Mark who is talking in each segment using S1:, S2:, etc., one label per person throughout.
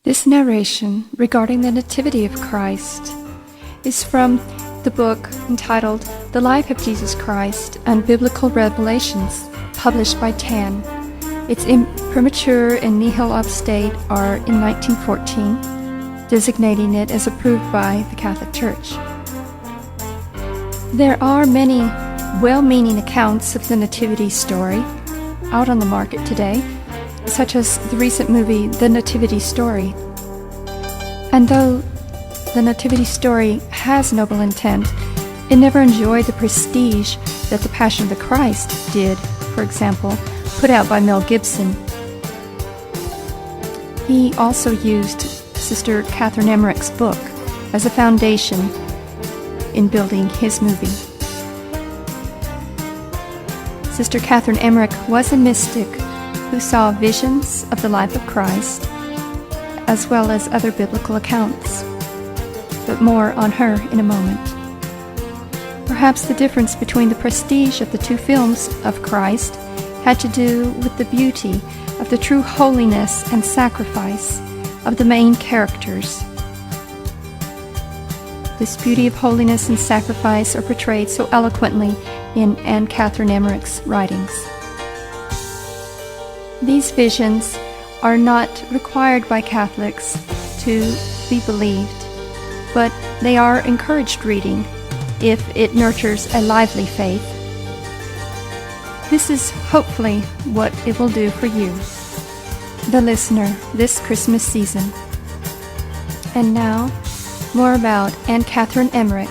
S1: This narration regarding the Nativity of Christ is from the book entitled The Life of Jesus Christ and Biblical Revelations, published by Tan. Its imprimatur and nihil obstate are in 1914, designating it as approved by the Catholic Church. There are many well-meaning accounts of the Nativity story out on the market today, such as the recent movie The Nativity Story. And though the Nativity Story has noble intent, it never enjoyed the prestige that The Passion of the Christ did, for example, put out by Mel Gibson. He also used Sister Catherine Emmerich's book as a foundation in building his movie. Sister Catherine Emmerich was a mystic who saw visions of the life of Christ, as well as other biblical accounts, but more on her in a moment. Perhaps the difference between the prestige of the two films of Christ had to do with the beauty of the true holiness and sacrifice of the main characters. This beauty of holiness and sacrifice are portrayed so eloquently in Anne Catherine Emmerich's writings. These visions are not required by Catholics to be believed, but they are encouraged reading if it nurtures a lively faith. This is hopefully what it will do for you, the listener, this Christmas season. And now, more about Anne Catherine Emmerich.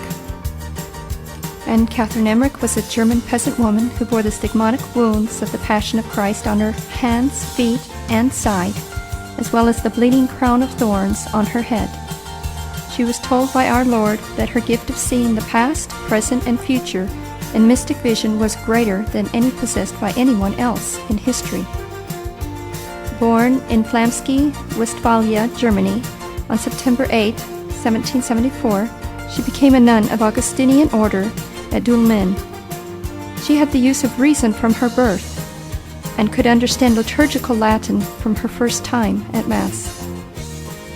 S1: Anne Catherine Emmerich was a German peasant woman who bore the stigmatic wounds of the Passion of Christ on her hands, feet, and side, as well as the bleeding crown of thorns on her head. She was told by our Lord that her gift of seeing the past, present, and future in mystic vision was greater than any possessed by anyone else in history. Born in Flamsky, Westphalia, Germany, on September 8, 1774, she became a nun of Augustinian order at Dülmen. She had the use of reason from her birth and could understand liturgical Latin from her first time at Mass.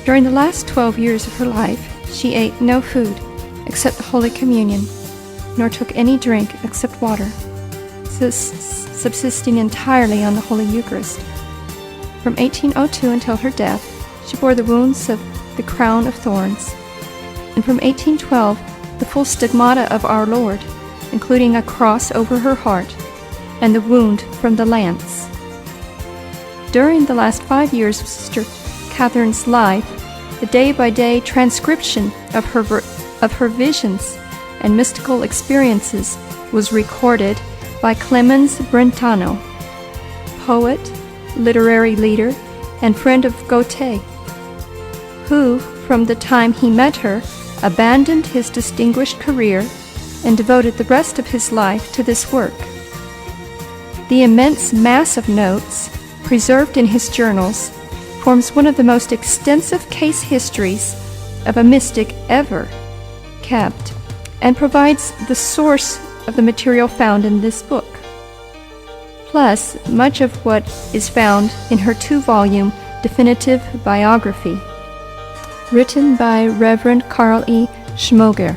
S1: During the last 12 years of her life, she ate no food except the Holy Communion, nor took any drink except water, subsisting entirely on the Holy Eucharist. From 1802 until her death, she bore the wounds of the crown of thorns, and from 1812, the full stigmata of our Lord, including a cross over her heart and the wound from the lance. During the last 5 years of Sister Catherine's life, the day-by-day transcription of her visions and mystical experiences was recorded by Clemens Brentano, poet, literary leader, and friend of govt, who, from the time he met her, abandoned his distinguished career and devoted the rest of his life to this work. The immense mass of notes preserved in his journals forms one of the most extensive case histories of a mystic ever kept, and provides the source of the material found in this book, plus much of what is found in her 2-volume definitive biography, written by Reverend Carl E. Schmoger.